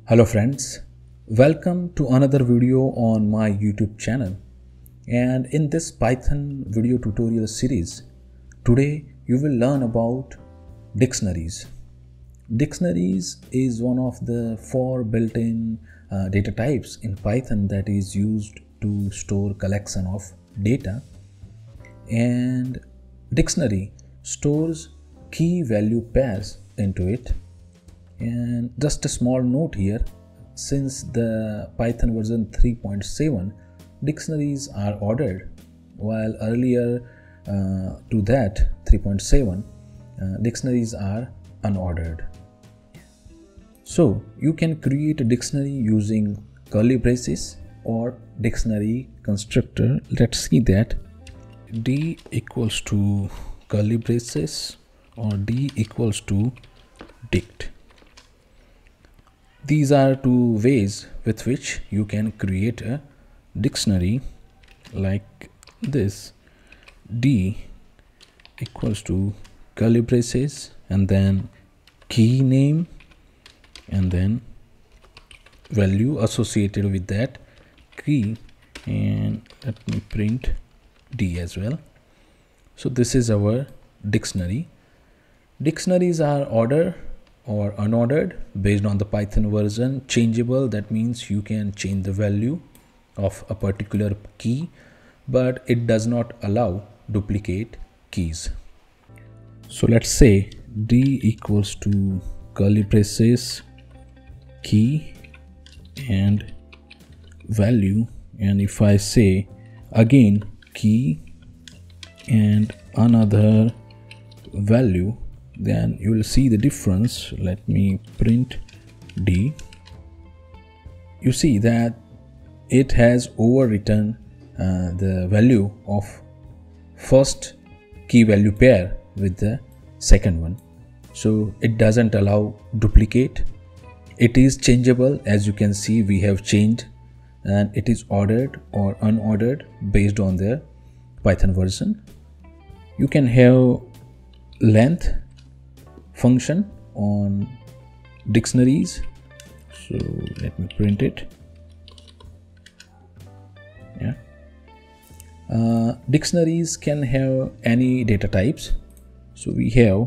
Hello friends, welcome to another video on my YouTube channel. And in this Python video tutorial series, today you will learn about dictionaries. Dictionaries is one of the 4 built-in data types in Python that is used to store collection of data. And dictionary stores key value pairs into it. And just a small note here, since the Python version 3.7, dictionaries are ordered, while earlier to that 3.7, dictionaries are unordered. So you can create a dictionary using curly braces or dictionary constructor. Let's see that. D equals to curly braces or D equals to dict. These are 2 ways with which you can create a dictionary like this. D equals to curly braces and then key name and then value associated with that key, and let me print D as well. So this is our dictionary. Dictionaries are ordered or unordered based on the Python version. Changeable, that means you can change the value of a particular key, but it does not allow duplicate keys. So let's say D equals to curly braces key and value, and if I say again key and another value, then you will see the difference. Let me print D. You see that it has overwritten the value of first key value pair with the second one. So it doesn't allow duplicate. It is changeable. As you can see, we have changed, and it is ordered or unordered based on the Python version. You can have length function on dictionaries, so let me print it. Dictionaries can have any data types, so we have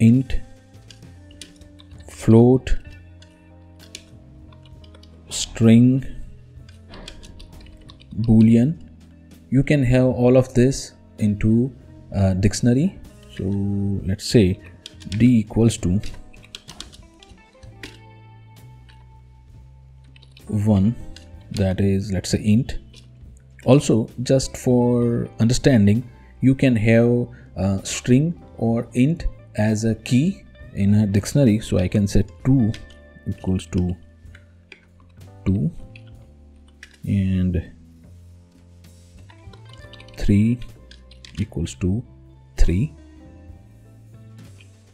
int, float, string, boolean. You can have all of this into a dictionary. So let's say D equals to 1, that is, let's say int. Also, just for understanding, you can have a string or int as a key in a dictionary. So I can say 2 equals to 2 and 3 equals to 3.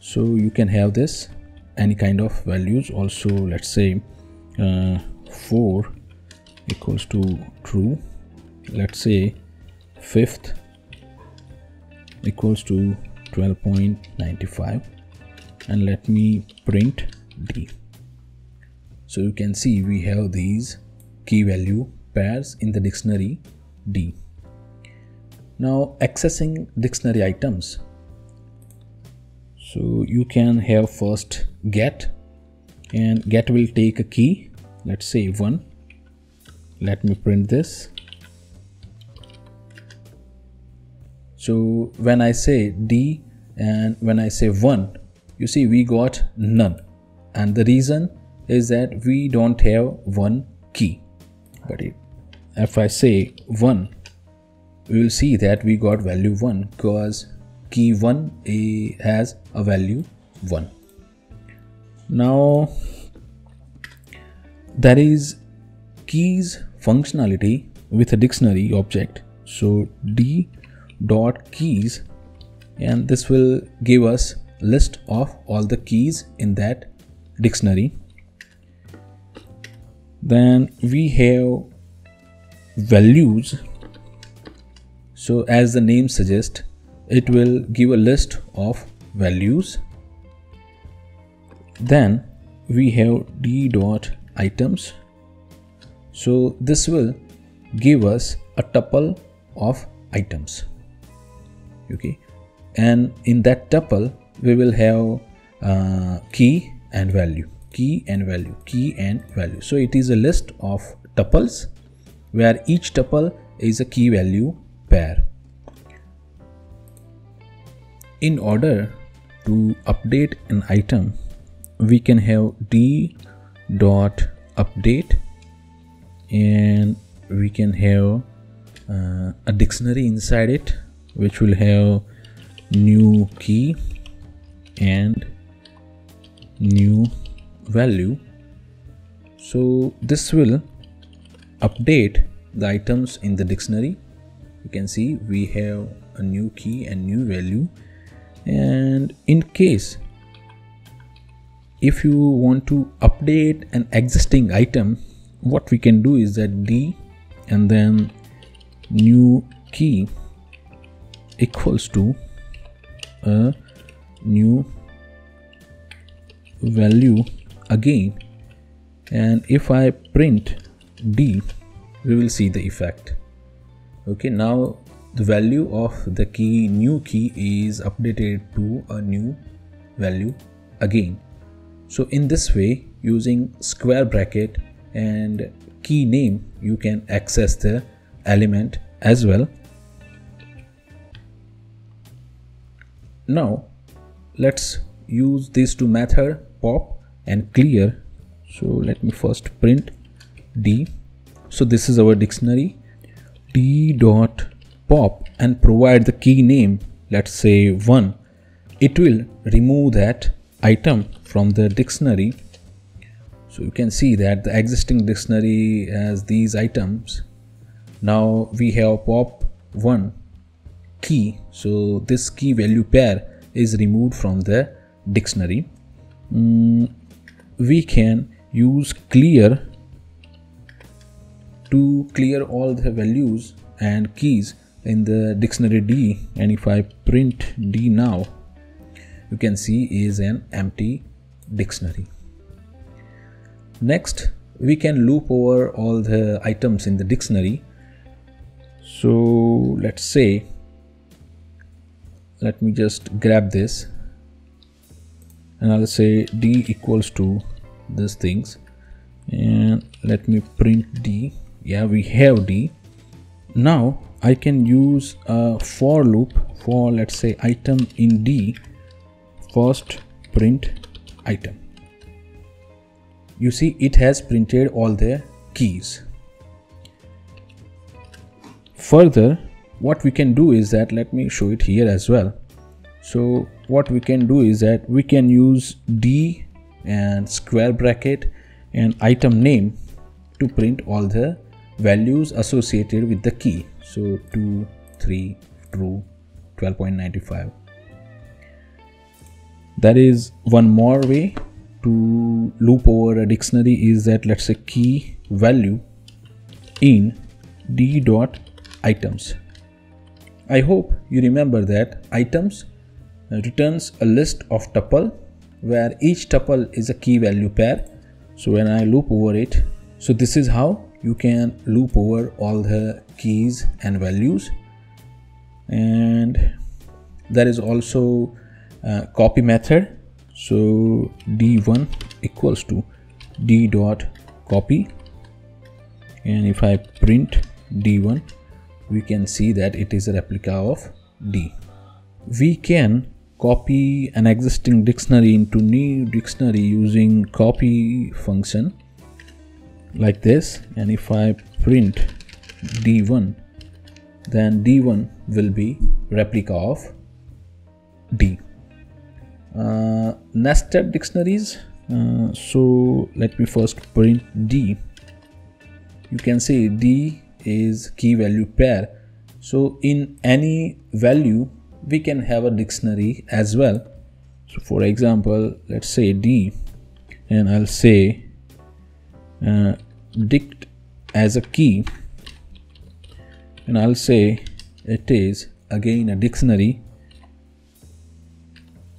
So you can have this any kind of values. Also, let's say 4 equals to true. Let's say 5th equals to 12.95, and let me print D. So you can see we have these key value pairs in the dictionary D. Now accessing dictionary items. So you can have first get, and get will take a key, let's say 1. Let me print this. So when I say D and when I say 1, you see we got none, and the reason is that we don't have 1 key. But if I say 1, we will see that we got value 1 because key 1 has a value 1. Now there is keys functionality with a dictionary object. So D dot keys, and this will give us list of all the keys in that dictionary. Then we have values. So as the name suggests, it will give a list of values. Then we have d dot items. So this will give us a tuple of items. Okay, and in that tuple we will have key and value, key and value, key and value. So it is a list of tuples where each tuple is a key value pair. In order to update an item, we can have d dot update, and we can have a dictionary inside it, which will have new key and new value. So this will update the items in the dictionary. You can see we have a new key and new value. And in case if you want to update an existing item, what we can do is that d and then new key equals to a new value again, and if I print d, we will see the effect. Okay, now the value of the key, new key, is updated to a new value again. So in this way, using square bracket and key name, you can access the element as well. Now let's use these two methods, pop and clear. So let me first print d. So this is our dictionary, d dot pop, and provide the key name, let's say 1. It will remove that item from the dictionary. So you can see that the existing dictionary has these items. Now we have pop 1 key, so this key value pair is removed from the dictionary. We can use clear to clear all the values and keys in the dictionary d, and if I print d now, you can see is an empty dictionary. Next, we can loop over all the items in the dictionary. So let's say, let me just grab this and I'll say d equals to these things, and let me print d. Yeah, we have d. Now I can use a for loop for, let's say, item in d. First print item. You see it has printed all the keys. Further, what we can do is that, let me show it here as well. So what we can do is that we can use d and square bracket and item name to print all the values associated with the key. So 2, 3, true, 12.95. That is one more way to loop over a dictionary, is that, let's say, key value in d dot items. I hope you remember that items returns a list of tuple where each tuple is a key value pair. So when I loop over it, so this is how you can loop over all the keys and values. And there is also a copy method. So d1 equals to d dot copy, and if I print d1, we can see that it is a replica of d. We can copy an existing dictionary into new dictionary using copy function like this, and if I print d1, then d1 will be replica of d. Nested dictionaries. So let me first print d. You can see d is key value pair. So in any value we can have a dictionary as well. So for example, let's say d, and I'll say dict as a key, and I'll say it is again a dictionary,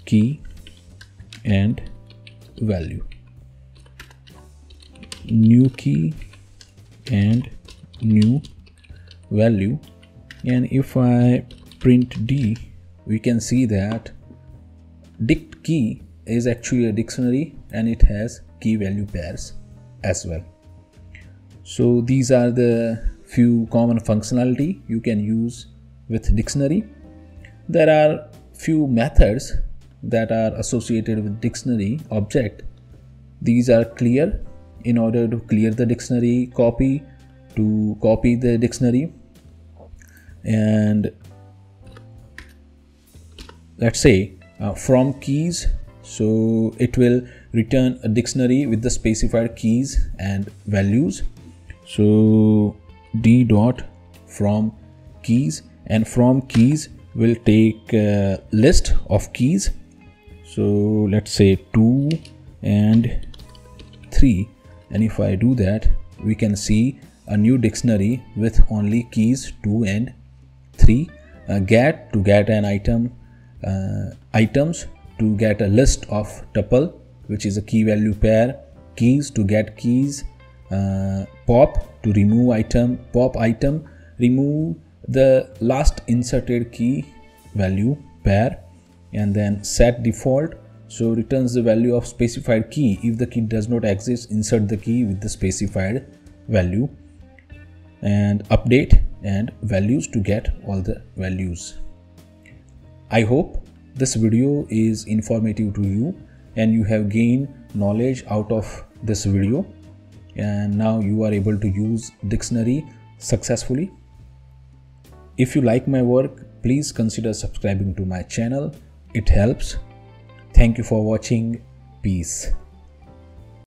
key and value. new key and new value, and if I print D, we can see that dict key is actually a dictionary and it has key value pairs as well. So these are the few common functionality you can use with dictionary. There are few methods that are associated with dictionary object. These are clear. In order to clear the dictionary copy, to copy the dictionary, and let's say from keys, so it will return a dictionary with the specified keys and values. So d dot from keys, and from keys will take a list of keys. So let's say 2 and 3, and if I do that, we can see a new dictionary with only keys 2 and 3. Get to get an item, items to get a list of tuple, which is a key value pair, keys to get keys, pop to remove item, pop item, remove the last inserted key value pair, and then set default, so returns the value of specified key. If the key does not exist, insert the key with the specified value, and update and values to get all the values. I hope this video is informative to you and you have gained knowledge out of this video, and now you are able to use dictionary successfully. If you like my work, please consider subscribing to my channel. It helps. Thank you for watching. Peace.